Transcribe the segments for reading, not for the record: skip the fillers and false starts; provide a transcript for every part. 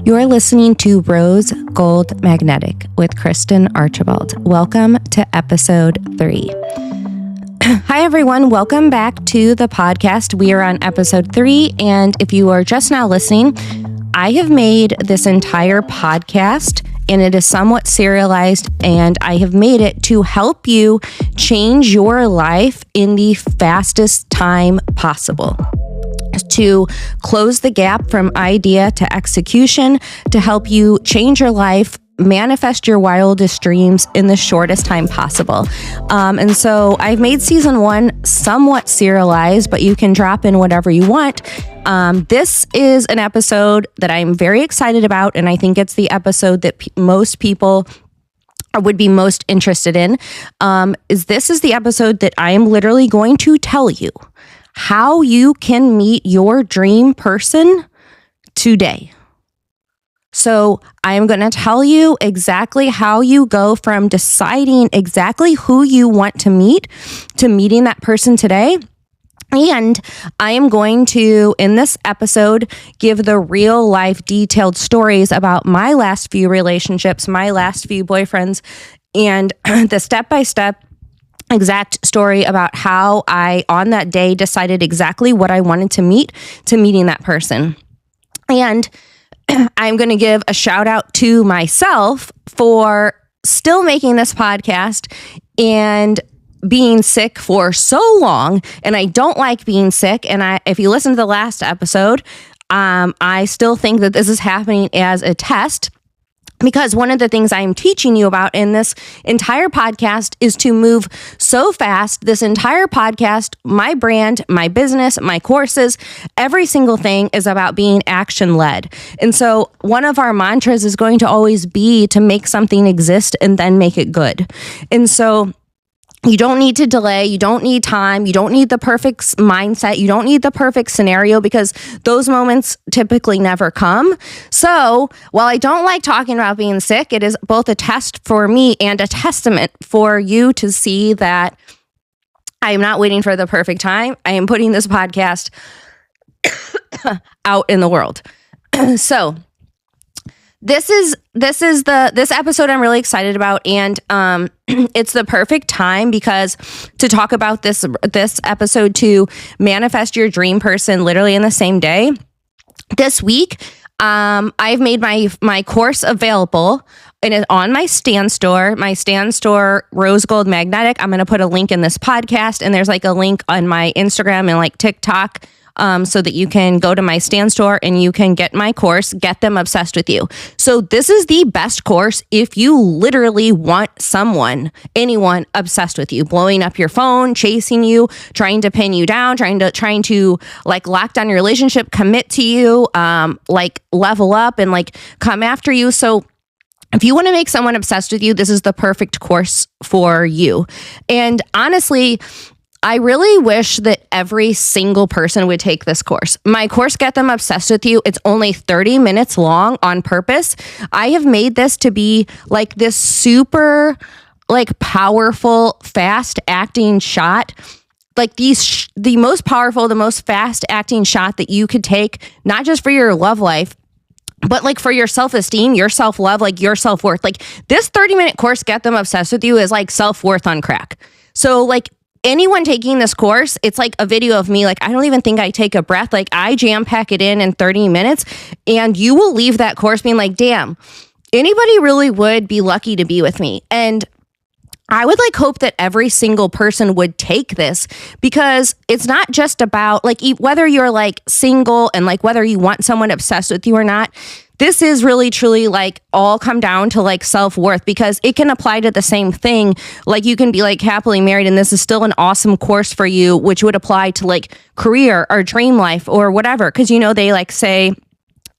You're listening to Rose Gold Magnetic with Kristen Archibald. Welcome to episode 3. Hi, everyone. Welcome back to the podcast. We are on episode 3. And if you are just now listening, I have made this entire podcast and it is somewhat serialized, and I have made it to help you change your life in the fastest time possible, to close the gap from idea to execution, to help you change your life, manifest your wildest dreams in the shortest time possible. And so I've made season 1 somewhat serialized, but you can drop in whatever you want. This is an episode that I'm very excited about, and I think it's the episode that most people would be most interested in. This is the episode that I am literally going to tell you how you can meet your dream person today. So I am going to tell you exactly how you go from deciding exactly who you want to meet to meeting that person today. And I am going to, in this episode, give the real life detailed stories about my last few relationships, my last few boyfriends, and the step-by-step exact story about how I, on that day, decided exactly what I wanted to meeting that person. And I'm going to give a shout out to myself for still making this podcast and being sick for so long. And I don't like being sick. And if you listen to the last episode, I still think that this is happening as a test, because one of the things I'm teaching you about in this entire podcast is to move so fast. This entire podcast, my brand, my business, my courses, every single thing is about being action-led. And so one of our mantras is going to always be to make something exist and then make it good. And so you don't need to delay. You don't need time. You don't need the perfect mindset. You don't need the perfect scenario, because those moments typically never come. So while I don't like talking about being sick, it is both a test for me and a testament for you to see that I am not waiting for the perfect time. I am putting this podcast out in the world. So this episode I'm really excited about, and it's the perfect time because to talk about this episode to manifest your dream person literally in the same day. This week, I've made my course available, and it's on my Stan Store. My Stan Store, Rose Gold Magnetic. I'm going to put a link in this podcast, and there's like a link on my Instagram and like TikTok. So that you can go to my Stan Store and you can get my course, Get Them Obsessed with You. So this is the best course if you literally want anyone obsessed with you, blowing up your phone, chasing you, trying to pin you down, trying to like lock down your relationship, commit to you, like level up and like come after you. So if you want to make someone obsessed with you, this is the perfect course for you. And honestly, I really wish that every single person would take this course. My course, Get Them Obsessed with You, it's only 30 minutes long on purpose. I have made this to be like this super like powerful, fast acting shot. Like the most powerful, the most fast acting shot that you could take, not just for your love life, but like for your self-esteem, your self-love, like your self-worth. Like this 30-minute course, Get Them Obsessed with You, is like self-worth on crack. So like anyone taking this course, it's like a video of me. Like, I don't even think I take a breath. Like I jam pack it in 30 minutes, and you will leave that course being like, damn, anybody really would be lucky to be with me. And I would like hope that every single person would take this, because it's not just about like whether you're like single and like whether you want someone obsessed with you or not. This is really truly like all come down to like self-worth, because it can apply to the same thing. Like you can be like happily married and this is still an awesome course for you, which would apply to like career or dream life or whatever. Cause they like say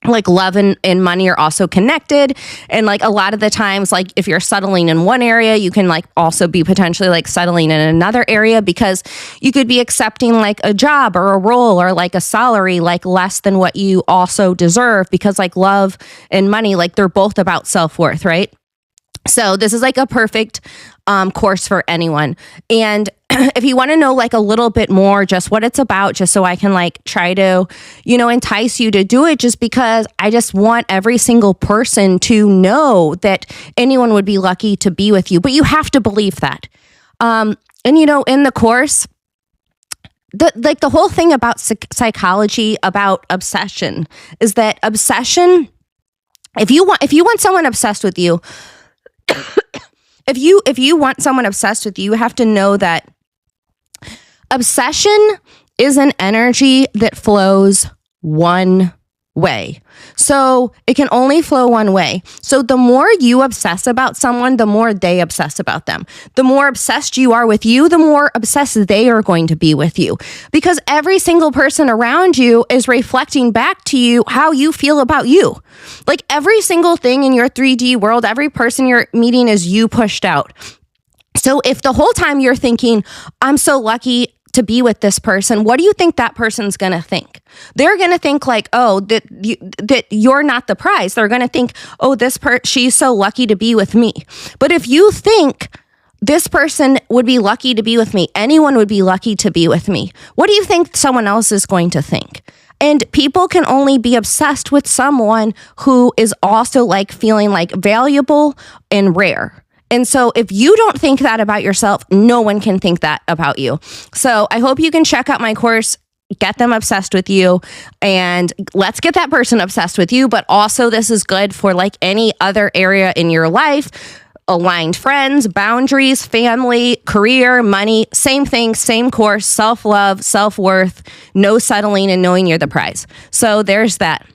like love and money are also connected. And like a lot of the times, like if you're settling in one area, you can like also be potentially like settling in another area, because you could be accepting like a job or a role or like a salary like less than what you also deserve, because like love and money, like they're both about self-worth, right? So this is like a perfect course for anyone. And if you want to know like a little bit more just what it's about, just so I can like try to, entice you to do it, just because I just want every single person to know that anyone would be lucky to be with you. But you have to believe that. And in the course, the whole thing about psychology, about obsession, is that obsession, if you want someone obsessed with you, if you want someone obsessed with you, you have to know that obsession is an energy that flows one way. So it can only flow one way. So the more you obsess about someone, the more they obsess about them. The more obsessed you are with you, the more obsessed they are going to be with you. Because every single person around you is reflecting back to you how you feel about you. Like every single thing in your 3D world, every person you're meeting is you pushed out. So if the whole time you're thinking, I'm so lucky to be with this person, what do you think that person's going to think? They're going to think like, oh, that you're not the prize. They're going to think, oh, she's so lucky to be with me. But if you think this person would be lucky to be with me, anyone would be lucky to be with me, what do you think someone else is going to think? And people can only be obsessed with someone who is also like feeling like valuable and rare. And so if you don't think that about yourself, no one can think that about you. So I hope you can check out my course, get them obsessed with you, and let's get that person obsessed with you. But also this is good for like any other area in your life. Aligned friends, boundaries, family, career, money, same thing, same course, self-love, self-worth, no settling, and knowing you're the prize. So there's that.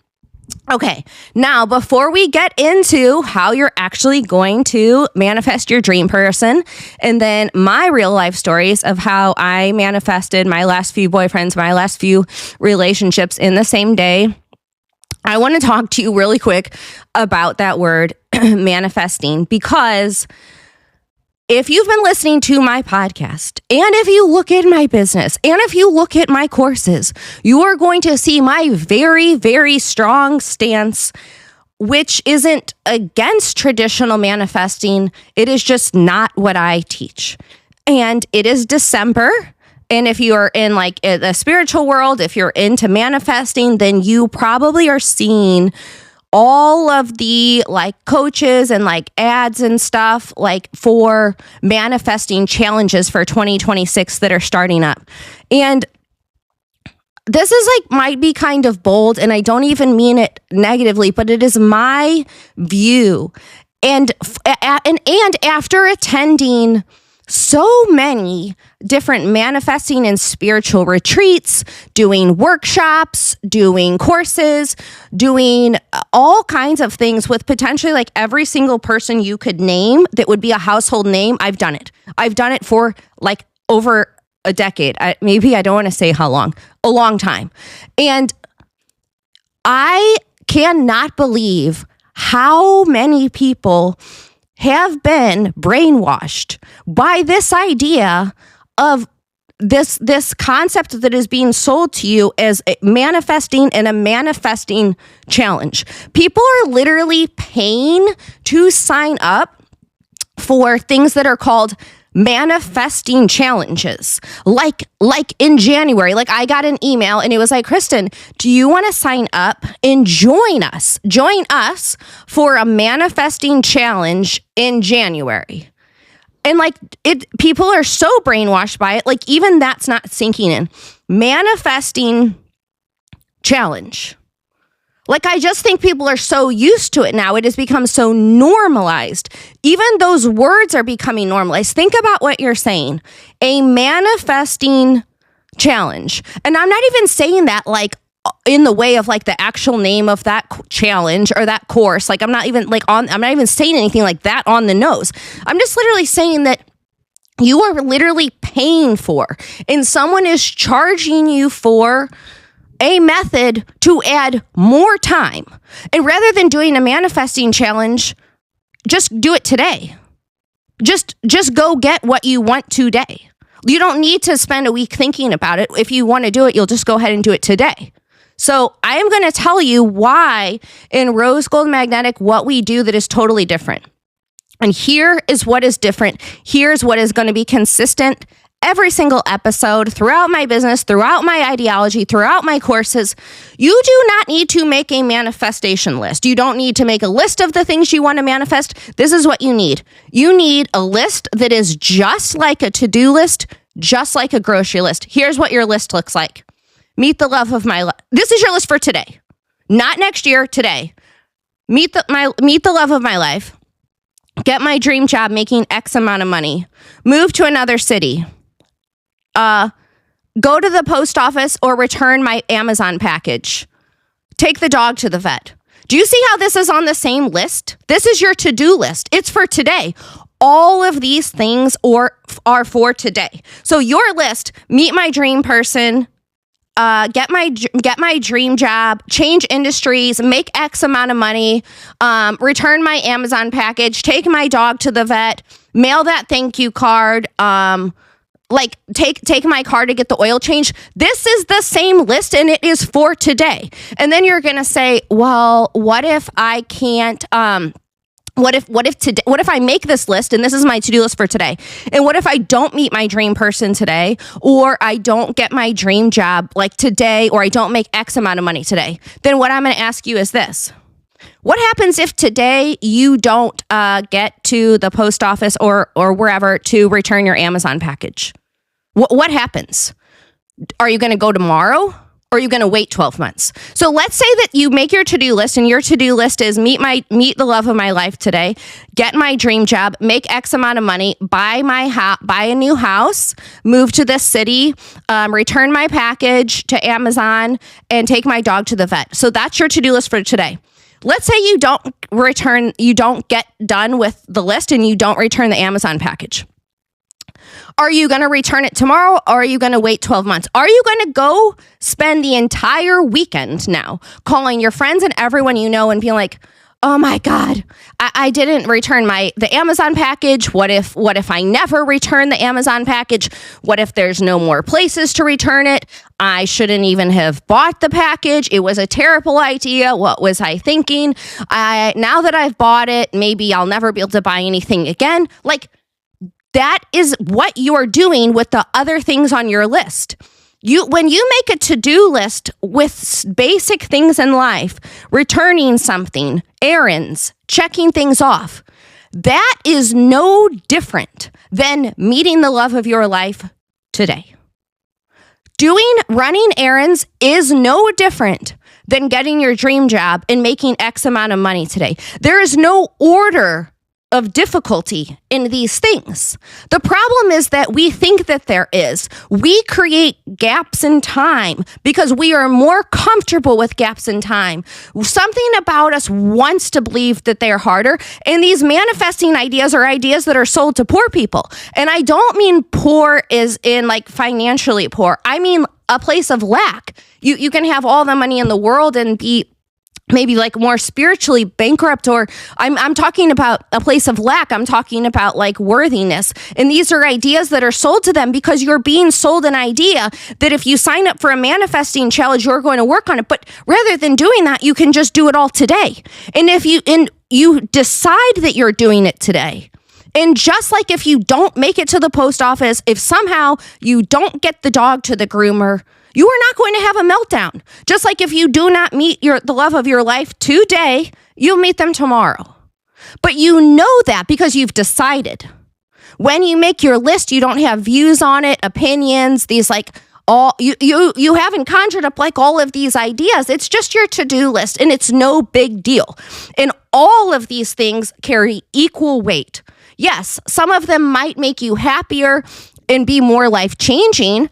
Okay, now before we get into how you're actually going to manifest your dream person, and then my real life stories of how I manifested my last few boyfriends, my last few relationships in the same day, I want to talk to you really quick about that word manifesting, because if you've been listening to my podcast, and if you look at my business, and if you look at my courses, you are going to see my very, very strong stance, which isn't against traditional manifesting. It is just not what I teach. And it is December. And if you are in like the spiritual world, if you're into manifesting, then you probably are seeing all of the like coaches and like ads and stuff like for manifesting challenges for 2026 that are starting up. And this is like might be kind of bold, and I don't even mean it negatively, but it is my view. And after attending so many different manifesting and spiritual retreats, doing workshops, doing courses, doing all kinds of things with potentially like every single person you could name that would be a household name. I've done it. I've done it for like over a decade. Maybe I don't want to say how long, a long time. And I cannot believe how many people have been brainwashed by this idea of this concept that is being sold to you as manifesting and a manifesting challenge. People are literally paying to sign up for things that are called manifesting challenges. Like in January, like I got an email and it was like, Kristen, do you want to sign up and join us for a manifesting challenge in January? And like people are so brainwashed by it. Like even that's not sinking in. Manifesting challenge. Like, I just think people are so used to it now. It has become so normalized. Even those words are becoming normalized. Think about what you're saying. A manifesting challenge. And I'm not even saying that like in the way of like the actual name of that challenge or that course. Like I'm not even saying anything like that on the nose. I'm just literally saying that you are literally paying for, and someone is charging you for a method to add more time. And rather than doing a manifesting challenge, just do it today. Just go get what you want today. You don't need to spend a week thinking about it. If you want to do it, you'll just go ahead and do it today. So I am going to tell you why in Rose Gold Magnetic, what we do that is totally different. And here is what is different. Here's what is going to be consistent every single episode, throughout my business, throughout my ideology, throughout my courses. You do not need to make a manifestation list. You don't need to make a list of the things you want to manifest. This is what you need. You need a list that is just like a to-do list, just like a grocery list. Here's what your list looks like. Meet the love of my life. This is your list for today, not next year, today. Meet the love of my life. Get my dream job making X amount of money. Move to another city. Go to the post office or return my Amazon package. Take the dog to the vet. Do you see how this is on the same list? This is your to-do list. It's for today. All of these things are for today. So your list, meet my dream person, get my dream job, change industries, make X amount of money, return my Amazon package, take my dog to the vet, mail that thank you card, take my car to get the oil change. This is the same list and it is for today. And then you're going to say, well, what if I can't, what if I make this list and this is my to-do list for today? And what if I don't meet my dream person today, or I don't get my dream job like today, or I don't make X amount of money today? Then what I'm going to ask you is this. What happens if today you don't get to the post office or wherever to return your Amazon package? What happens? Are you going to go tomorrow? Or are you going to wait 12 months? So let's say that you make your to-do list and your to-do list is meet the love of my life today, get my dream job, make X amount of money, buy a new house, move to this city, return my package to Amazon, and take my dog to the vet. So that's your to-do list for today. Let's say you don't get done with the list and you don't return the Amazon package. Are you going to return it tomorrow, or are you going to wait 12 months? Are you going to go spend the entire weekend now calling your friends and everyone you know and being like, oh my God, I didn't return the Amazon package. What if I never return the Amazon package? What if there's no more places to return it? I shouldn't even have bought the package. It was a terrible idea. What was I thinking? Now that I've bought it, maybe I'll never be able to buy anything again. That is what you're doing with the other things on your list. When you make a to-do list with basic things in life, returning something, errands, checking things off, that is no different than meeting the love of your life today. Running errands is no different than getting your dream job and making X amount of money today. There is no order of difficulty in these things. The problem is that we think that there is. We create gaps in time because we are more comfortable with gaps in time. Something about us wants to believe that they're harder. And these manifesting ideas are ideas that are sold to poor people. And I don't mean poor is in financially poor. I mean a place of lack. You can have all the money in the world and be maybe more spiritually bankrupt, or I'm talking about a place of lack. I'm talking about worthiness. And these are ideas that are sold to them because you're being sold an idea that if you sign up for a manifesting challenge, you're going to work on it. But rather than doing that, you can just do it all today. And if you decide that you're doing it today, and just like if you don't make it to the post office, if somehow you don't get the dog to the groomer, you are not going to have a meltdown. Just like if you do not meet the love of your life today, you'll meet them tomorrow. But you know that because you've decided. When you make your list, you don't have views on it, opinions, these you haven't conjured up all of these ideas. It's just your to-do list and it's no big deal. And all of these things carry equal weight. Yes, some of them might make you happier and be more life-changing.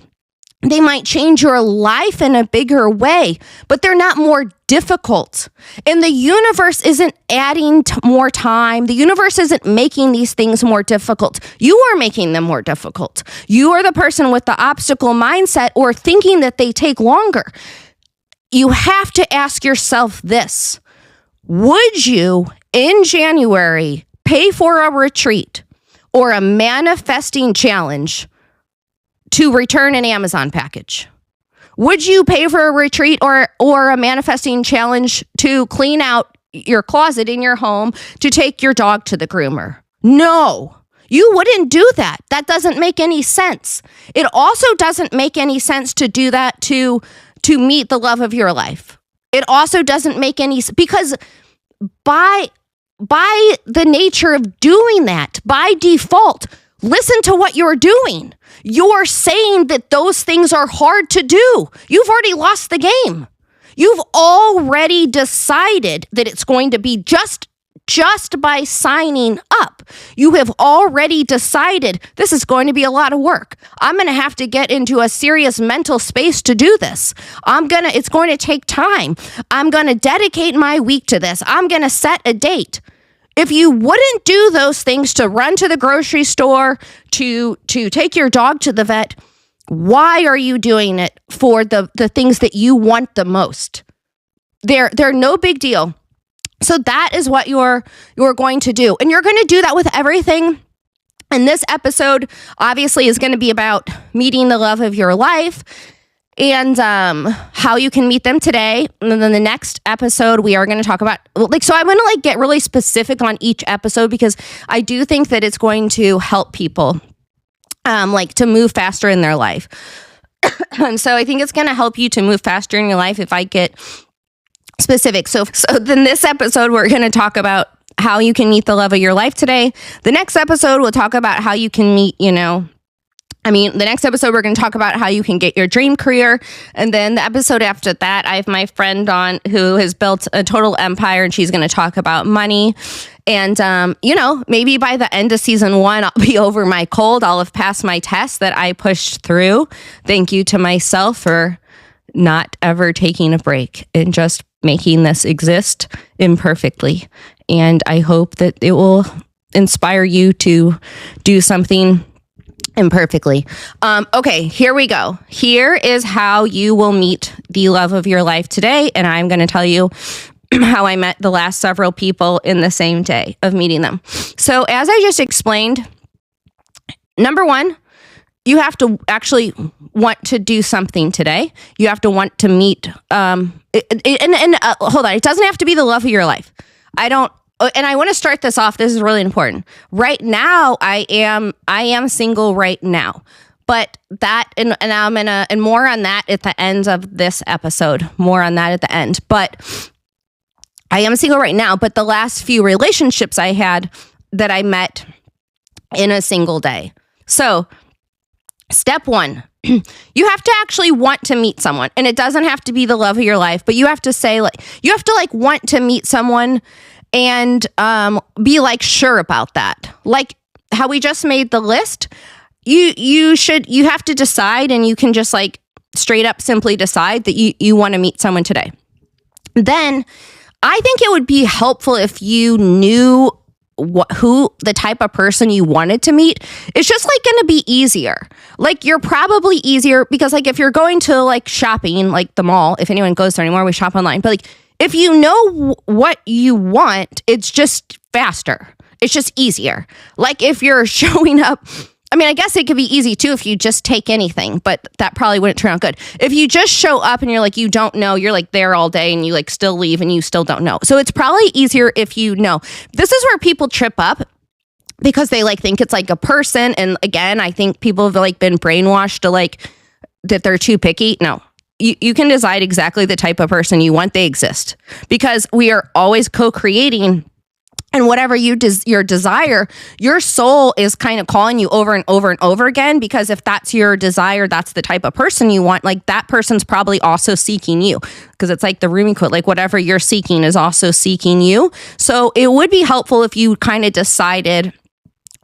They might change your life in a bigger way, but they're not more difficult. And the universe isn't adding more time. The universe isn't making these things more difficult. You are making them more difficult. You are the person with the obstacle mindset or thinking that they take longer. You have to ask yourself this. Would you, in January, pay for a retreat or a manifesting challenge to return an Amazon package? Would you pay for a retreat or a manifesting challenge to clean out your closet in your home to take your dog to the groomer? No, you wouldn't do that. That doesn't make any sense. It also doesn't make any sense to do that to meet the love of your life. It also doesn't make any, because by the nature of doing that, by default, listen to what you're doing. You're saying that those things are hard to do. You've already lost the game. You've already decided that it's going to be just by signing up. You have already decided this is going to be a lot of work. I'm going to have to get into a serious mental space to do this. It's going to take time. I'm going to dedicate my week to this. I'm going to set a date. If you wouldn't do those things, to run to the grocery store, to take your dog to the vet, why are you doing it for the things that you want the most? They're no big deal. So that is what you're going to do. And you're going to do that with everything. And this episode obviously is going to be about meeting the love of your life and how you can meet them today. And then the next episode, we are going to talk about, so I'm going to get really specific on each episode, because I do think that it's going to help people to move faster in their life. And so I think it's going to help you to move faster in your life if I get specific. So then this episode, we're going to talk about how you can meet the love of your life today. The next episode, we'll talk about how you can meet, the next episode, we're going to talk about how you can get your dream career. And then the episode after that, I have my friend on who has built a total empire, and she's going to talk about money. And, maybe by the end of season 1, I'll be over my cold. I'll have passed my test that I pushed through. Thank you to myself for not ever taking a break and just making this exist imperfectly. And I hope that it will inspire you to do something imperfectly. Okay, here we go. Here is how you will meet the love of your life today. And I'm going to tell you how I met the last several people in the same day of meeting them. So as I just explained, number 1, you have to actually want to do something today. You have to want to meet, hold on, it doesn't have to be the love of your life. And I want to start this off. This is really important. Right now, I am single right now, but that, and and more on that at the end of this episode, more on that at the end, but I am single right now, but the last few relationships I had that I met in a single day. So step 1, you have to actually want to meet someone, and it doesn't have to be the love of your life, but you have to say want to meet someone and be sure about that. Like how we just made the list, you have to decide, and you can just straight up simply decide that you want to meet someone today. Then I think it would be helpful if you knew who the type of person you wanted to meet. It's just going to be easier. You're probably easier because if you're going to shopping, the mall, if anyone goes there anymore, we shop online. But if you know what you want, it's just faster. It's just easier. If you're showing up, I guess it could be easy too if you just take anything, but that probably wouldn't turn out good. If you just show up and you're you don't know, you're there all day and you still leave and you still don't know. So it's probably easier if you know. This is where people trip up because they think it's a person. And again, I think people have been brainwashed to that they're too picky. No. You can decide exactly the type of person you want. They exist because we are always co-creating, and whatever your desire, your soul is kind of calling you over and over and over again, because if that's your desire, that's the type of person you want, that person's probably also seeking you, because it's the Rumi quote, whatever you're seeking is also seeking you. So it would be helpful if you kind of decided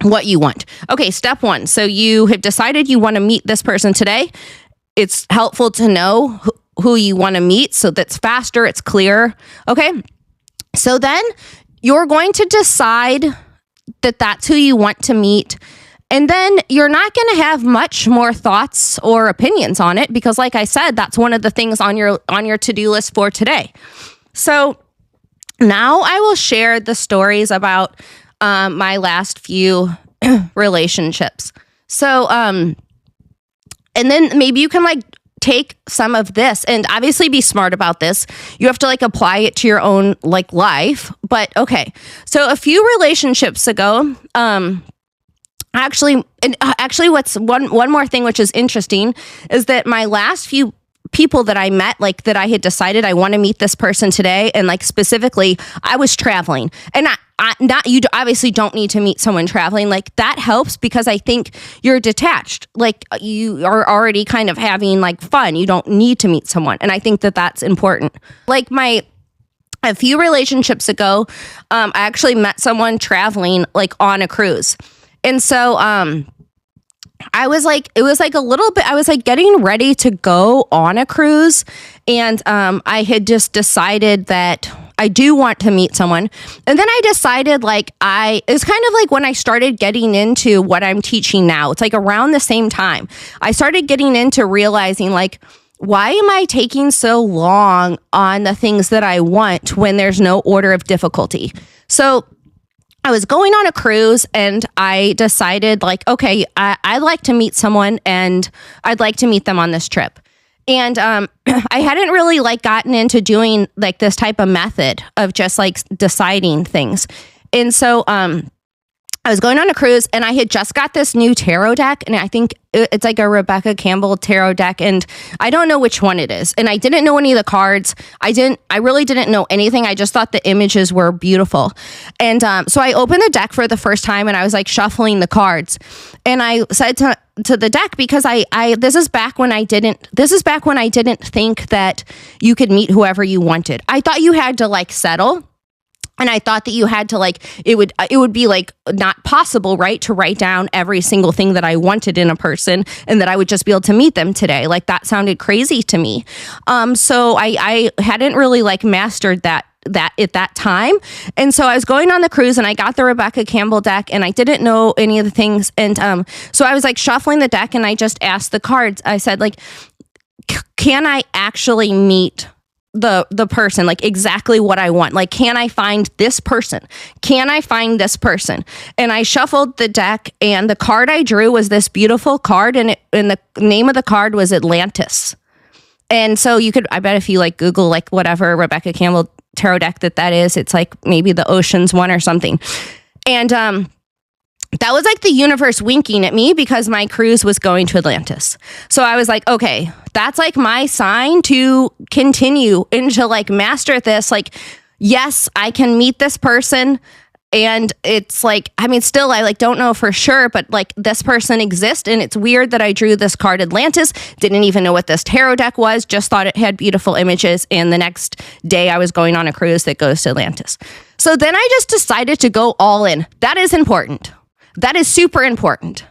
what you want. Okay, step 1. So you have decided you want to meet this person today. It's helpful to know who you want to meet, so that's faster, it's clearer. Okay. So then you're going to decide that that's who you want to meet. And then you're not going to have much more thoughts or opinions on it, because like I said, that's one of the things on your to-do list for today. So now I will share the stories about my last few relationships. So, and then maybe you can take some of this and obviously be smart about this. You have to like apply it to your own like life. But okay. So a few relationships ago, actually what's one more thing which is interesting is that my last few people that I met, like that I had decided I want to meet this person today, and like specifically I was traveling, and not you obviously don't need to meet someone traveling. Like that helps because I think you're detached, like you are already kind of having like fun. You don't need to meet someone, and I think that that's important. Like a few relationships ago, I actually met someone traveling like on a cruise. And so I was like, it was like a little bit, I was like getting ready to go on a cruise. And I had just decided that I do want to meet someone. And then I decided like it was kind of like when I started getting into what I'm teaching now. It's like around the same time I started getting into realizing like, why am I taking so long on the things that I want when there's no order of difficulty? So I was going on a cruise and I decided like, okay, I'd like to meet someone and I'd like to meet them on this trip. And I hadn't really like gotten into doing like this type of method of just like deciding things. And so I was going on a cruise and I had just got this new tarot deck, and I think it's like a Rebecca Campbell tarot deck, and I don't know which one it is. And I didn't know any of the cards. I really didn't know anything. I just thought the images were beautiful. And so I opened the deck for the first time and I was like shuffling the cards. And I said to the deck, because this is back when I didn't think that you could meet whoever you wanted. I thought you had to like settle. And I thought that you had to like, it would be like not possible, right, to write down every single thing that I wanted in a person and that I would just be able to meet them today. Like that sounded crazy to me. So I hadn't really like mastered that at that time. And so I was going on the cruise and I got the Rebecca Campbell deck and I didn't know any of the things. And so I was like shuffling the deck and I just asked the cards. I said like, can I actually meet the person, like exactly what I want? Like, can I find this person? Can I find this person? And I shuffled the deck and the card I drew was this beautiful card, and the name of the card was Atlantis. And so I bet if you like Google like whatever Rebecca Campbell tarot deck that is, it's like maybe the Oceans one or something. And that was like the universe winking at me because my cruise was going to Atlantis. So I was like, okay, that's like my sign to continue and to like master this. Like, yes, I can meet this person. And it's like, I mean, still, I like don't know for sure, but like this person exists. And it's weird that I drew this card Atlantis, didn't even know what this tarot deck was, just thought it had beautiful images. And the next day I was going on a cruise that goes to Atlantis. So then I just decided to go all in. That is important. That is super important.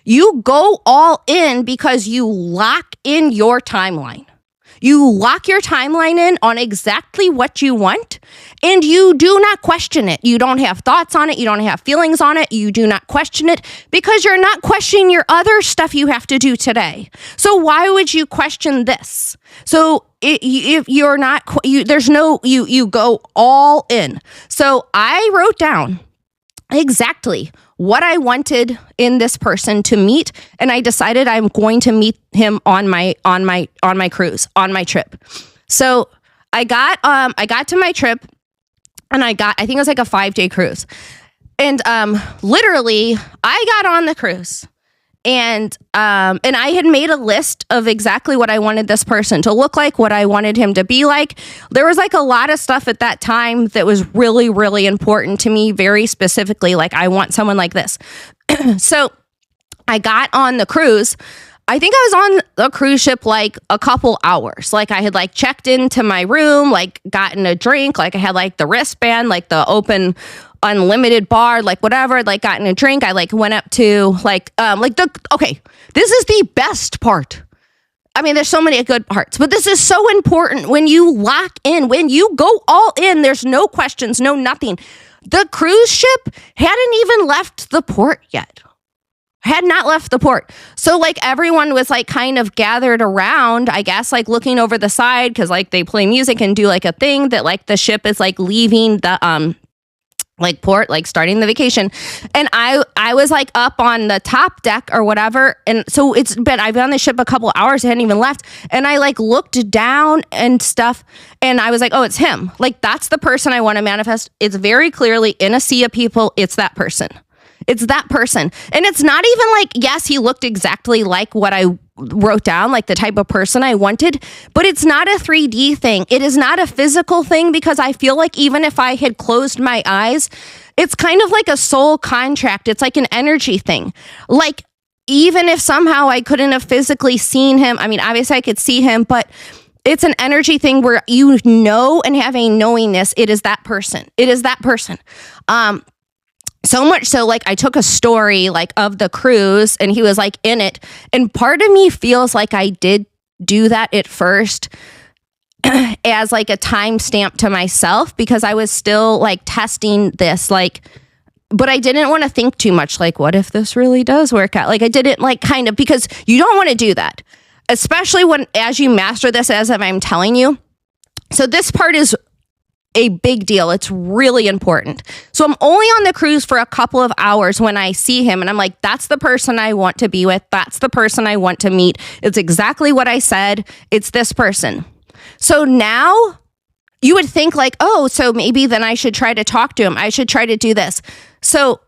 You go all in because you lock in your timeline. You lock your timeline in on exactly what you want, and you do not question it. You don't have thoughts on it. You don't have feelings on it. You do not question it because you're not questioning your other stuff you have to do today. So why would you question this? So if you're not, you go all in. So I wrote down exactly what I wanted in this person to meet, and I decided I'm going to meet him on my cruise, on my trip. So I got to my trip, and I think it was like a 5-day cruise, and literally I got on the cruise. And I had made a list of exactly what I wanted this person to look like, what I wanted him to be like. There was like a lot of stuff at that time that was really, really important to me, very specifically. Like, I want someone like this. So I got on the cruise. I think I was on the cruise ship like a couple hours. Like I had like checked into my room, like gotten a drink, like I had like the wristband, like the open unlimited bar, like whatever, like gotten a drink. I like went up to okay, this is the best part. I mean, there's so many good parts, but this is so important. When you lock in, when you go all in, there's no questions, no nothing. The cruise ship hadn't even left the port yet. Had not left the port. So like everyone was like kind of gathered around, I guess, like looking over the side because like they play music and do like a thing that like the ship is like leaving like port, like starting the vacation. And I was like up on the top deck or whatever. And so I've been on the ship a couple hours. I hadn't even left. And I like looked down and stuff. And I was like, oh, it's him. Like, that's the person I want to manifest. It's very clearly in a sea of people. It's that person. It's that person. And it's not even like, yes, he looked exactly like what I wrote down, like the type of person I wanted, but it's not a 3D thing. It is not a physical thing, because I feel like even if I had closed my eyes, it's kind of like a soul contract. It's like an energy thing. Like, even if somehow I couldn't have physically seen him, I mean, obviously I could see him, but it's an energy thing where you know and have a knowingness. It is that person. It is that person. So much so, like, I took a story like of the cruise and he was like in it. And part of me feels like I did do that at first as like a timestamp to myself, because I was still like testing this, like, but I didn't want to think too much. Like, what if this really does work out? Like, I didn't like kind of, because you don't want to do that, especially as you master this, as if I'm telling you. So this part is a big deal. It's really important. So I'm only on the cruise for a couple of hours when I see him, and I'm like, that's the person I want to be with. That's the person I want to meet. It's exactly what I said. It's this person. So now you would think like, oh, so maybe then I should try to talk to him. I should try to do this. So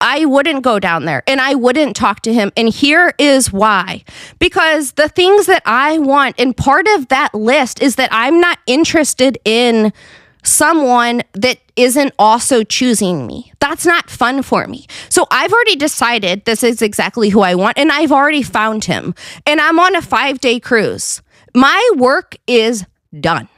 I wouldn't go down there and I wouldn't talk to him. And here is why. Because the things that I want, and part of that list is that I'm not interested in someone that isn't also choosing me. That's not fun for me. So I've already decided this is exactly who I want, and I've already found him. And I'm on a 5-day cruise. My work is done.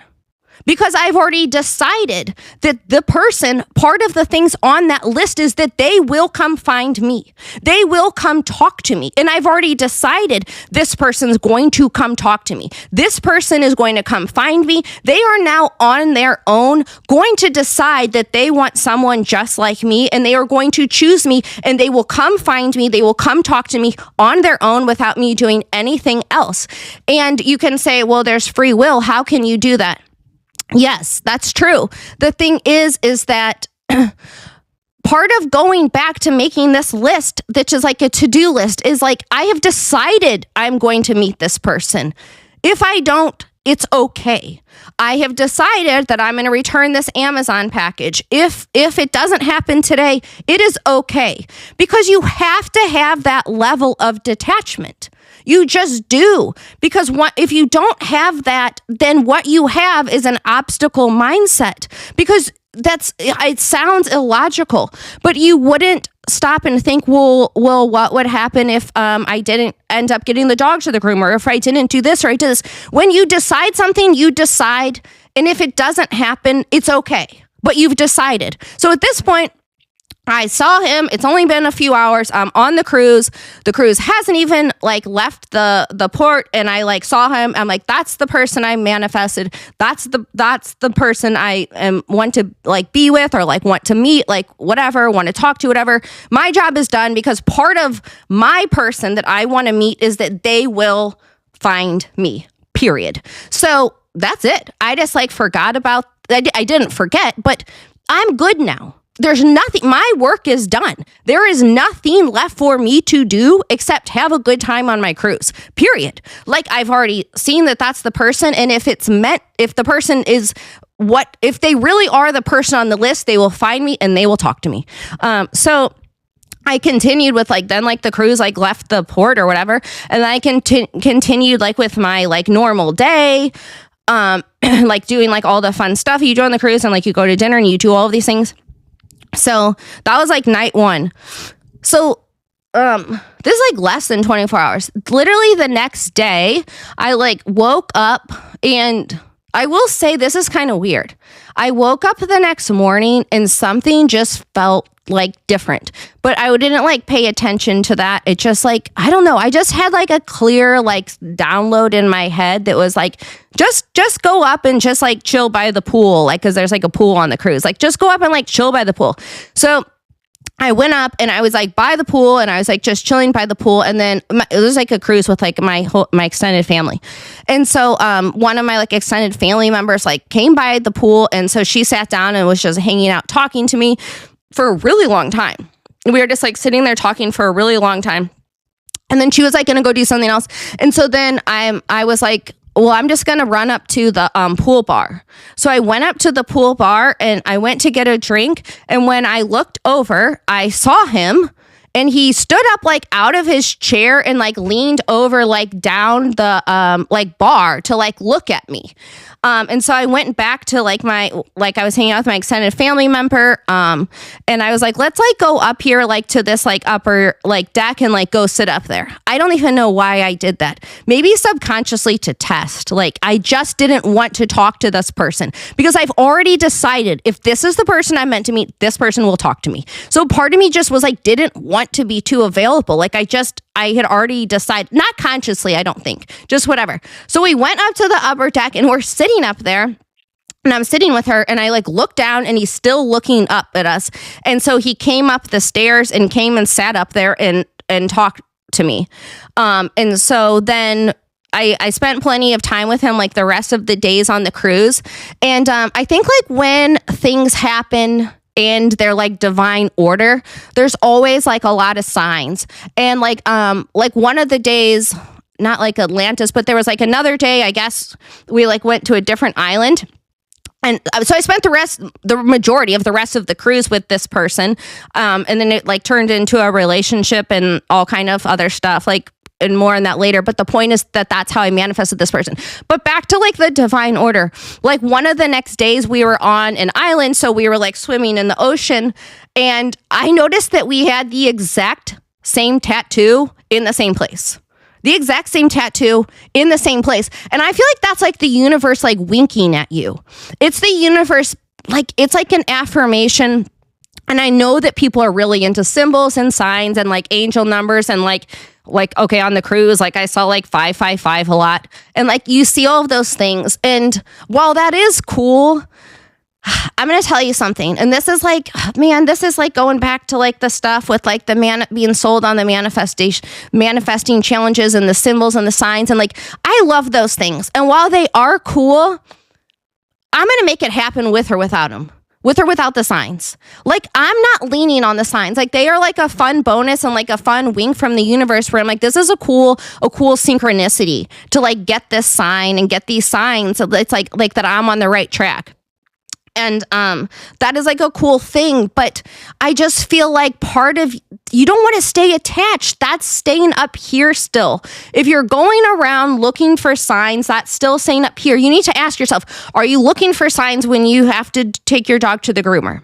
Because I've already decided that the person, part of the things on that list is that they will come find me. They will come talk to me. And I've already decided this person's going to come talk to me. This person is going to come find me. They are now on their own going to decide that they want someone just like me, and they are going to choose me, and they will come find me. They will come talk to me on their own without me doing anything else. And you can say, well, there's free will. How can you do that? Yes, that's true. The thing is that part of going back to making this list, which is like a to-do list, is like, I have decided I'm going to meet this person. If I don't, it's okay. I have decided that I'm going to return this Amazon package. If it doesn't happen today, it is okay, because you have to have that level of detachment. You just do, because if you don't have that, then what you have is an obstacle mindset, because it sounds illogical, but you wouldn't stop and think, well, what would happen if I didn't end up getting the dog to the groomer, or if I didn't do this or I did this? When you decide something, you decide, and if it doesn't happen, it's okay, but you've decided. So at this point, I saw him. It's only been a few hours. I'm on the cruise. The cruise hasn't even like left the port, and I like saw him. I'm like, that's the person I manifested. That's the person I want to like be with, or like want to meet, like whatever, want to talk to, whatever. My job is done, because part of my person that I want to meet is that they will find me, period. So that's it. I just like forgot about, I didn't forget, but I'm good now. There's nothing, my work is done. There is nothing left for me to do except have a good time on my cruise, period. Like, I've already seen that that's the person. And if the person is if they really are the person on the list, they will find me and they will talk to me. So I continued with then the cruise left the port or whatever. And then I continued with my normal day, doing all the fun stuff you do on the cruise, and you go to dinner and you do all of these things. So that was night one. So this is less than 24 hours. Literally the next day, I woke up, and I will say this is kind of weird. I woke up the next morning and something just felt different, but I didn't pay attention to that. It just I don't know. I just had a clear download in my head that was just go up and just chill by the pool, because there's a pool on the cruise. Just go up and chill by the pool. So I went up and I was like by the pool and I was like just chilling by the pool. And then it was like a cruise with like my extended family. And so one of my like extended family members like came by the pool. And so she sat down and was just hanging out, talking to me for a really long time. We were just like sitting there talking for a really long time. And then she was like going to go do something else. And so then I was like, well, I'm just going to run up to the pool bar. So I went up to the pool bar and I went to get a drink. And when I looked over, I saw him and he stood up like out of his chair and like leaned over like down the like bar to like look at me. And so I went back to like I was hanging out with my extended family member. And I was like, let's like go up here, like to this like upper like deck and like go sit up there. I don't even know why I did that. Maybe subconsciously to test. Like I just didn't want to talk to this person because I've already decided if this is the person I'm meant to meet, this person will talk to me. So part of me just was like, didn't want to be too available. Like I had already decided, not consciously, I don't think, just whatever. So we went up to the upper deck and we're sitting up there and I'm sitting with her and I like look down and he's still looking up at us. And so he came up the stairs and came and sat up there and talked to me. And so then I spent plenty of time with him like the rest of the days on the cruise. And I think like when things happen and they're like divine order, there's always like a lot of signs. And like one of the days, not like Atlantis, but there was like another day, I guess we like went to a different island. And so I spent the majority of the rest of the cruise with this person. And then it like turned into a relationship and all kind of other stuff, like, and more on that later. But the point is that that's how I manifested this person. But back to like the divine order, like one of the next days we were on an island. So we were like swimming in the ocean and I noticed that we had the exact same tattoo in the same place. The exact same tattoo in the same place. And I feel like that's like the universe like winking at you. It's the universe, like it's like an affirmation. And I know that people are really into symbols and signs and like angel numbers and like, okay, on the cruise, like I saw like 555 a lot. And like you see all of those things. And while that is cool, I'm going to tell you something. And this is like, man, this is like going back to like the stuff with like the man being sold on the manifesting challenges and the symbols and the signs. And like, I love those things. And while they are cool, I'm going to make it happen with or without them. With or without the signs. Like, I'm not leaning on the signs. Like, they are like a fun bonus and like a fun wink from the universe where I'm like, this is a cool synchronicity to like get this sign and get these signs. So it's like that I'm on the right track. And that is like a cool thing. But I just feel like part of, you don't want to stay attached. That's staying up here still. If you're going around looking for signs, that's still staying up here. You need to ask yourself, are you looking for signs when you have to take your dog to the groomer?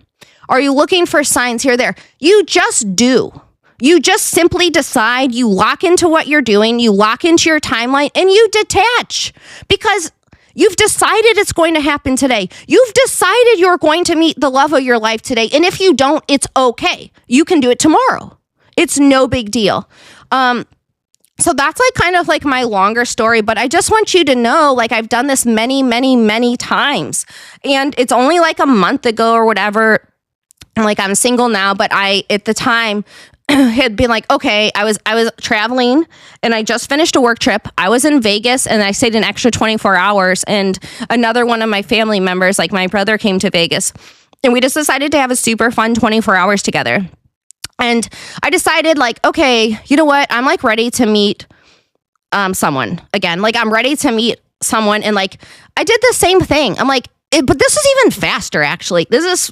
Are you looking for signs here or there? You just do. You just simply decide, you lock into what you're doing, you lock into your timeline, and you detach. Because you've decided it's going to happen today. You've decided you're going to meet the love of your life today. And if you don't, it's okay. You can do it tomorrow. It's no big deal. So that's like kind of like my longer story, but I just want you to know, like I've done this many, many, many times. And it's only like a month ago or whatever. Like I'm single now, but I, at the time, had been like, okay, I was traveling and I just finished a work trip. I was in Vegas and I stayed an extra 24 hours. And another one of my family members, like my brother, came to Vegas and we just decided to have a super fun 24 hours together. And I decided like, okay, you know what? I'm like ready to meet someone again. Like I'm ready to meet someone. And like, I did the same thing. I'm like, but this is even faster, actually. This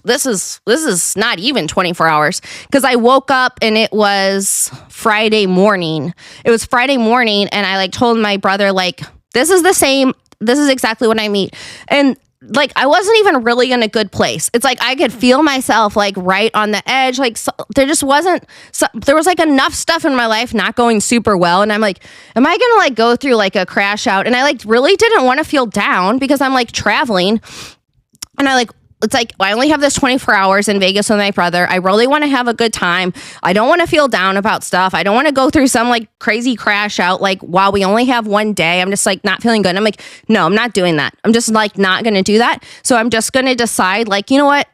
is not even 24 hours because I woke up and it was Friday morning. It was Friday morning, and I like told my brother like, this is the same. This is exactly what I meet, and like I wasn't even really in a good place. It's like I could feel myself like right on the edge. Like there just wasn't. There was like enough stuff in my life not going super well, and I'm like, am I gonna like go through like a crash out? And I like really didn't want to feel down because I'm like traveling, and I like. It's like, I only have this 24 hours in Vegas with my brother. I really want to have a good time. I don't want to feel down about stuff. I don't want to go through some like crazy crash out. Like, wow, we only have one day. I'm just like not feeling good. I'm like, no, I'm not doing that. I'm just like not going to do that. So I'm just going to decide like, you know what?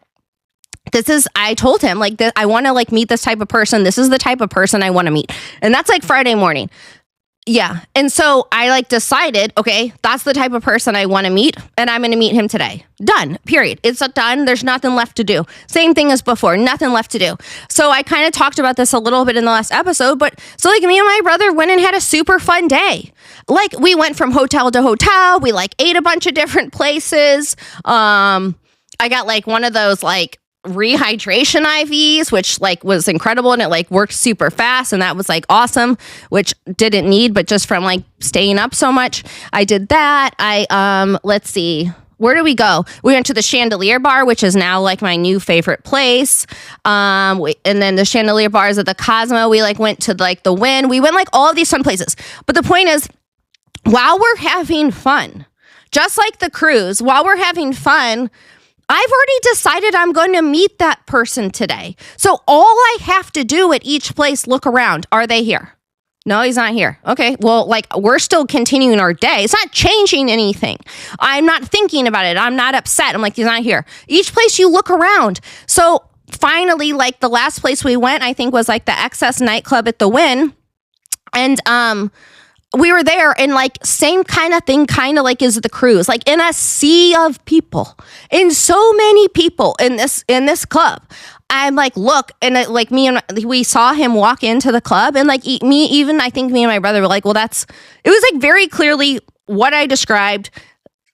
I told him like that I want to like meet this type of person. This is the type of person I want to meet. And that's like Friday morning. Yeah. And so I like decided, okay, that's the type of person I want to meet, and I'm going to meet him today. Done. Period. It's done. There's nothing left to do. Same thing as before. Nothing left to do. So I kind of talked about this a little bit in the last episode, but so like me and my brother went and had a super fun day. Like we went from hotel to hotel. We like ate a bunch of different places. I got like one of those like rehydration IVs, which like was incredible, and it like worked super fast, and that was like awesome, which didn't need, but just from like staying up so much, I did that. Let's see, where did we go? We went to the Chandelier Bar, which is now like my new favorite place. And then the Chandelier Bar is at the Cosmo. We like went to like the Wynn. We went like all of these fun places. But the point is, while we're having fun, just like the cruise, while we're having fun, I've already decided I'm going to meet that person today. So all I have to do at each place, look around. Are they here? No, he's not here. Okay, well, like we're still continuing our day. It's not changing anything. I'm not thinking about it. I'm not upset. I'm like, he's not here. Each place you look around. So finally, like the last place we went, I think was like the XS nightclub at the Wynn. And we were there, and like same kind of thing, kind of like is the cruise, like in a sea of people, in so many people in this club. I'm like, look, and like we saw him walk into the club, and like I think me and my brother were like, well, it was like very clearly what I described,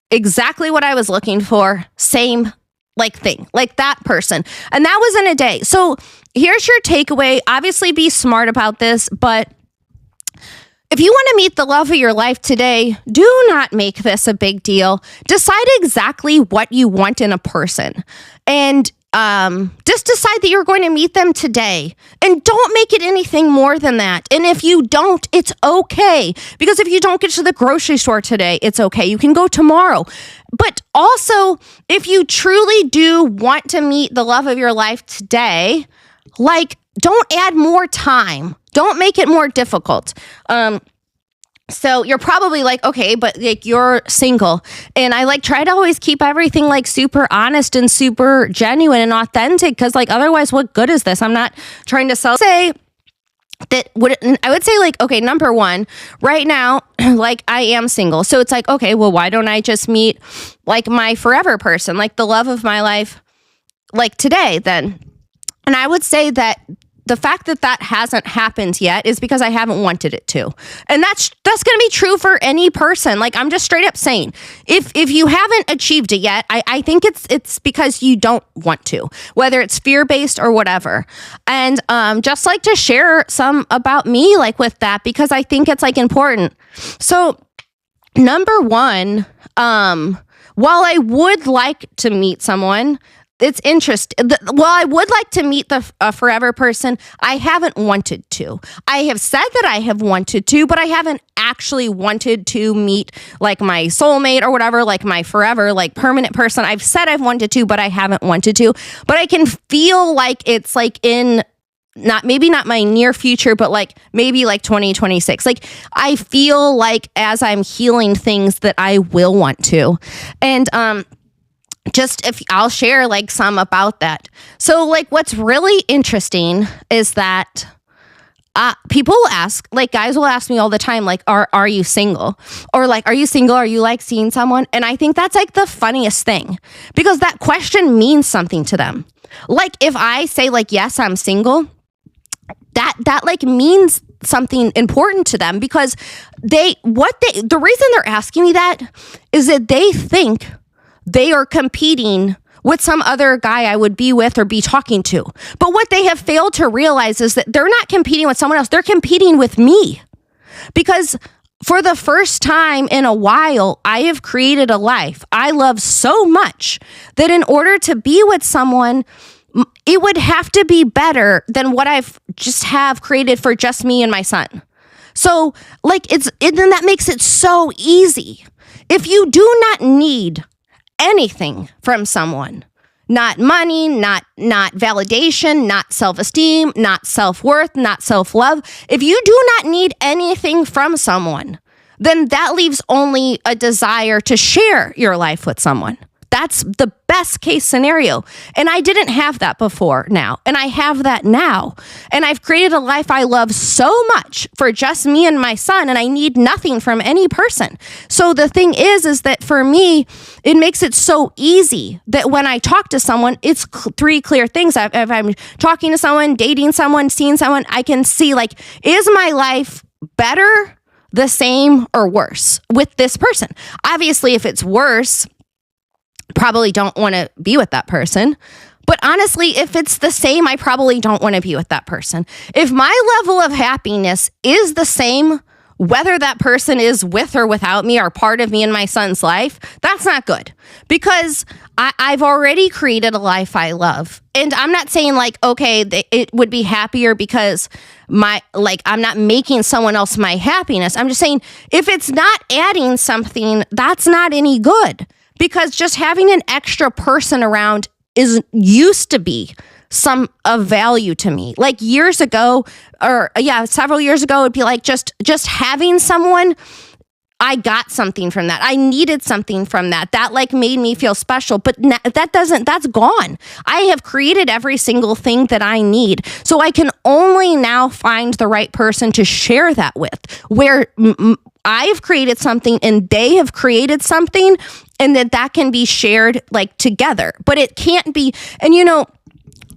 exactly what I was looking for, same like thing, like that person. And that was in a day. So here's your takeaway. Obviously be smart about this, but if you want to meet the love of your life today, do not make this a big deal. Decide exactly what you want in a person, and just decide that you're going to meet them today, and don't make it anything more than that. And if you don't, it's okay, because if you don't get to the grocery store today, it's okay. You can go tomorrow. But also, if you truly do want to meet the love of your life today, like, don't add more time. Don't make it more difficult. So you're probably like, okay, but like you're single. And I like try to always keep everything like super honest and super genuine and authentic, because like otherwise what good is this? I'm not trying to say that I would say like, okay, number one, right now, like I am single. So it's like, okay, well, why don't I just meet like my forever person, like the love of my life, like today then? And I would say that the fact that that hasn't happened yet is because I haven't wanted it to. And that's going to be true for any person. Like, I'm just straight up saying, if you haven't achieved it yet, I think it's because you don't want to, whether it's fear-based or whatever. And just like to share some about me, like with that, because I think it's like important. So number one, while I would like to meet someone, it's interesting. Well, I would like to meet a forever person. I haven't wanted to. I have said that I have wanted to, but I haven't actually wanted to meet like my soulmate or whatever, like my forever, like permanent person. I've said I've wanted to, but I haven't wanted to. But I can feel like it's like in maybe not my near future, but like maybe like 2026. Like I feel like as I'm healing things that I will want to. And just if I'll share like some about that. So like what's really interesting is that people ask, like guys will ask me all the time, like, are you single? Or like, are you single? Are you like seeing someone? And I think that's like the funniest thing, because that question means something to them. Like if I say like, yes, I'm single, that like means something important to them, because the reason they're asking me that is that they think they are competing with some other guy I would be with or be talking to. But what they have failed to realize is that they're not competing with someone else. They're competing with me. Because for the first time in a while, I have created a life I love so much that in order to be with someone, it would have to be better than what I've just have created for just me and my son. So like then that makes it so easy. If you do not need anything from someone, not money, not validation, not self-esteem, not self-worth, not self-love. If you do not need anything from someone, then that leaves only a desire to share your life with someone. That's the best case scenario. And I didn't have that before now. And I have that now. And I've created a life I love so much for just me and my son. And I need nothing from any person. So the thing is that for me, it makes it so easy that when I talk to someone, it's three clear things. If I'm talking to someone, dating someone, seeing someone, I can see like, is my life better, the same, or worse with this person? Obviously, if it's worse, probably don't want to be with that person. But honestly, if it's the same, I probably don't want to be with that person. If my level of happiness is the same, whether that person is with or without me or part of me in my son's life, that's not good, because I've already created a life I love. And I'm not saying like, okay, it would be happier because I'm not making someone else my happiness. I'm just saying if it's not adding something, that's not any good. Because just having an extra person around used to be some of value to me. Like years ago, several years ago, it'd be like just having someone, I got something from that. I needed something from that. That like made me feel special, but that's gone. I have created every single thing that I need. So I can only now find the right person to share that with, where I've created something and they have created something, and that can be shared like together. But it can't be, and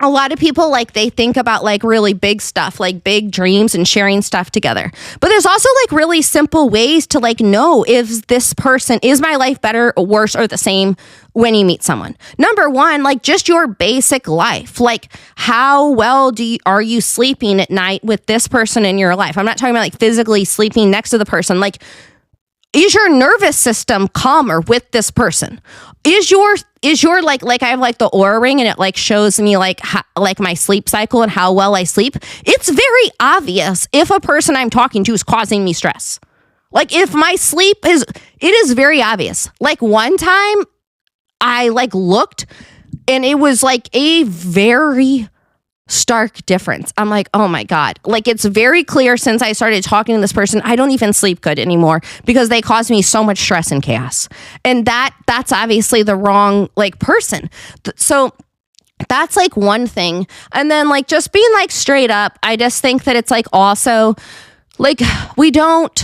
a lot of people like they think about like really big stuff, like big dreams and sharing stuff together. But there's also like really simple ways to like know if this person is my life better or worse or the same when you meet someone. Number one, like just your basic life. Like how well are you sleeping at night with this person in your life? I'm not talking about like physically sleeping next to the person. Like, is your nervous system calmer with this person? Is your like I have like the Oura ring and it like shows me like my sleep cycle and how well I sleep. It's very obvious if a person I'm talking to is causing me stress. Like if my sleep it is very obvious. Like one time I like looked and it was like a very stark difference. I'm like, oh my God. Like it's very clear since I started talking to this person, I don't even sleep good anymore because they cause me so much stress and chaos. And that's obviously the wrong like person. So that's like one thing. And then like just being like straight up, I just think that it's like also like we don't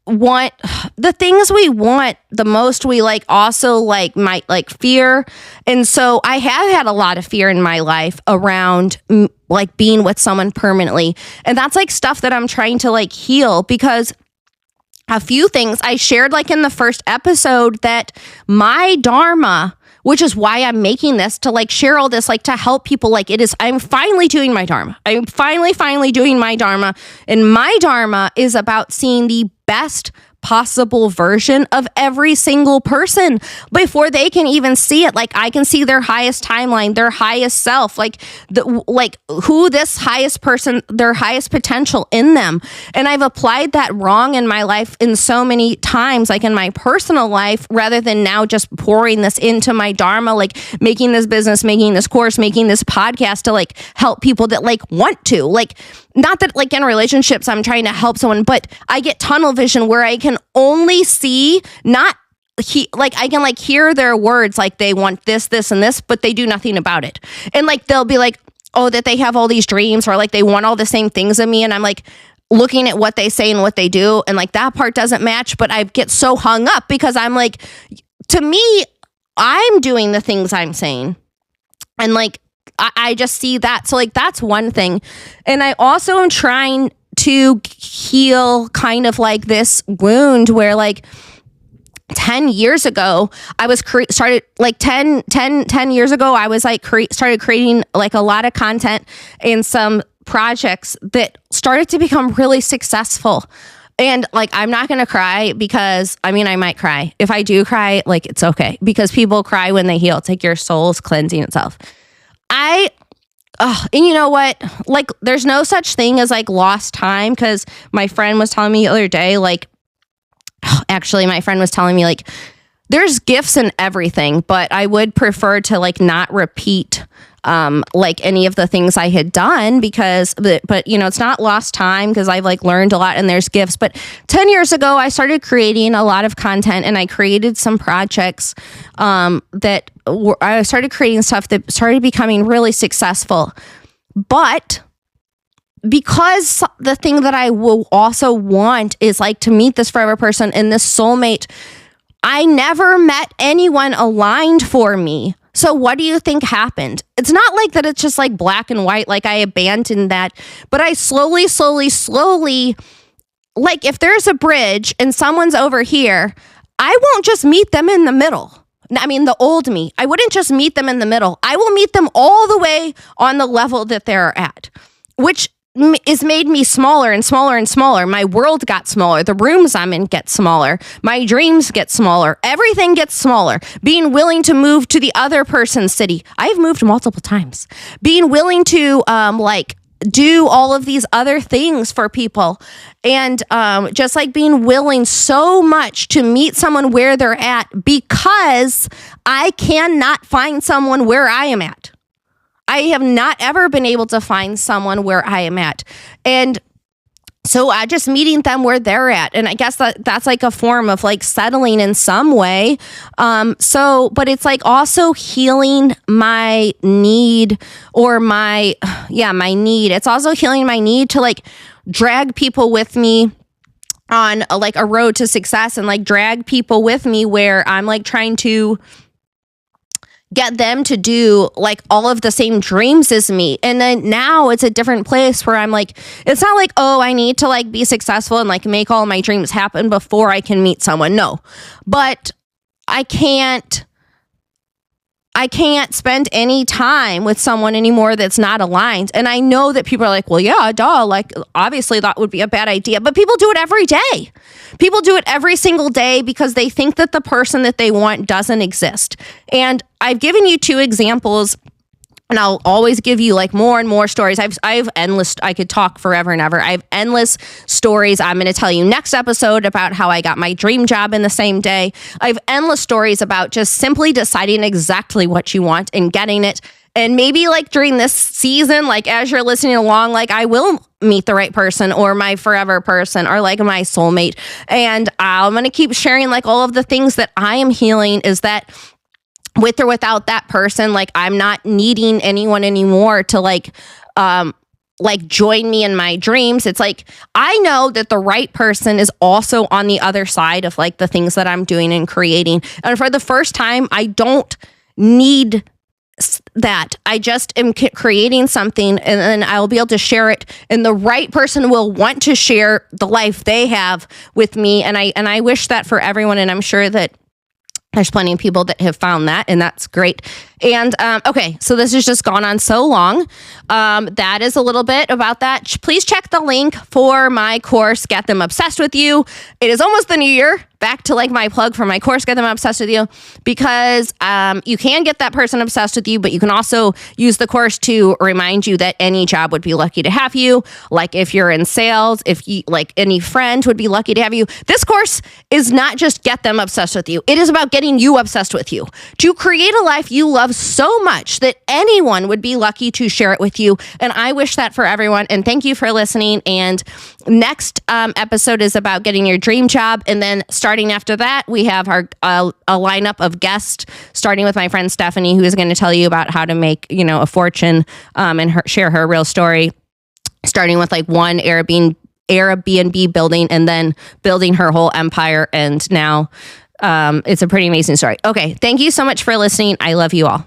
want the things we want the most. We like also like might like fear. And so I have had a lot of fear in my life around like being with someone permanently. And that's like stuff that I'm trying to like heal, because a few things I shared like in the first episode that my dharma, which is why I'm making this, to like share all this, like to help people. Like I'm finally doing my dharma. I'm finally doing my dharma. And my dharma is about seeing the best possible version of every single person before they can even see it. Like I can see their highest timeline, their highest self, like who this highest person, their highest potential in them. And I've applied that wrong in my life in so many times, like in my personal life, rather than now just pouring this into my dharma, like making this business, making this course, making this podcast to like help people that like want to, like, not that like in relationships I'm trying to help someone, but I get tunnel vision where I can only see, I can like hear their words, like they want this, this, and this, but they do nothing about it. And like they'll be like, oh, that they have all these dreams, or like they want all the same things of me, and I'm like looking at what they say and what they do, and like that part doesn't match. But I get so hung up because I'm like, to me, I'm doing the things I'm saying, and like I just see that. So like that's one thing. And I also am trying to heal kind of like this wound where like 10 years ago, I was 10 years ago, I was like started creating like a lot of content and some projects that started to become really successful. And like, I'm not going to cry because I might cry. If I do cry, like it's okay, because people cry when they heal. It's like your soul's cleansing itself. And you know what? Like, there's no such thing as like lost time, because my friend was telling me the other day, like, actually, my friend was telling me like, there's gifts in everything, but I would prefer to like not repeat like any of the things I had done but you know, it's not lost time because I've like learned a lot and there's gifts. But 10 years ago, I started creating a lot of content and I created some projects I started creating stuff that started becoming really successful. But because the thing that I will also want is like to meet this forever person and this soulmate, I never met anyone aligned for me. So what do you think happened? It's not like that it's just like black and white, like I abandoned that, but I slowly, like if there's a bridge and someone's over here, I won't just meet them in the middle. I mean, the old me, I wouldn't just meet them in the middle. I will meet them all the way on the level that they're at, which is made me smaller and smaller and smaller. My world got smaller. The rooms I'm in get smaller. My dreams get smaller. Everything gets smaller. Being willing to move to the other person's city. I've moved multiple times. Being willing to like do all of these other things for people. And just like being willing so much to meet someone where they're at because I cannot find someone where I am at. I have not ever been able to find someone where I am at. And so I just meeting them where they're at. And I guess that's like a form of like settling in some way. But it's like also healing my need or my need. It's also healing my need to like drag people with me on like a road to success and like drag people with me where I'm like trying to get them to do like all of the same dreams as me. And then now it's a different place where I'm like, it's not like, oh, I need to like be successful and like make all my dreams happen before I can meet someone. No, but I can't spend any time with someone anymore that's not aligned. And I know that people are like, well, yeah, duh. Like, obviously that would be a bad idea, but people do it every day. People do it every single day because they think that the person that they want doesn't exist. And I've given you 2 examples, and I'll always give you like more and more stories. I've endless, I could talk forever and ever. I have endless stories. I'm going to tell you next episode about how I got my dream job in the same day. I have endless stories about just simply deciding exactly what you want and getting it. And maybe like during this season, like as you're listening along, like I will meet the right person or my forever person or like my soulmate. And I'm going to keep sharing like all of the things that I am healing is that with or without that person, like I'm not needing anyone anymore to like join me in my dreams. It's like, I know that the right person is also on the other side of like the things that I'm doing and creating. And for the first time, I don't need that. I just am creating something and then I'll be able to share it and the right person will want to share the life they have with me. And I wish that for everyone. And I'm sure that there's plenty of people that have found that, and that's great. And okay, so this has just gone on so long. That is a little bit about that. Please check the link for my course, Get Them Obsessed With You. It is almost the new year. Back to like my plug for my course, Get Them Obsessed With You, because you can get that person obsessed with you, but you can also use the course to remind you that any job would be lucky to have you. Like if you're in sales, if you like any friend would be lucky to have you. This course is not just get them obsessed with you. It is about getting you obsessed with you to create a life you love so much that anyone would be lucky to share it with you. And I wish that for everyone. And thank you for listening. And next episode is about getting your dream job. And then starting after that, we have our a lineup of guests, starting with my friend Stephanie, who is going to tell you about how to make, a fortune and share her real story, starting with like one Airbnb building and then building her whole empire. And now it's a pretty amazing story. Okay. Thank you so much for listening. I love you all.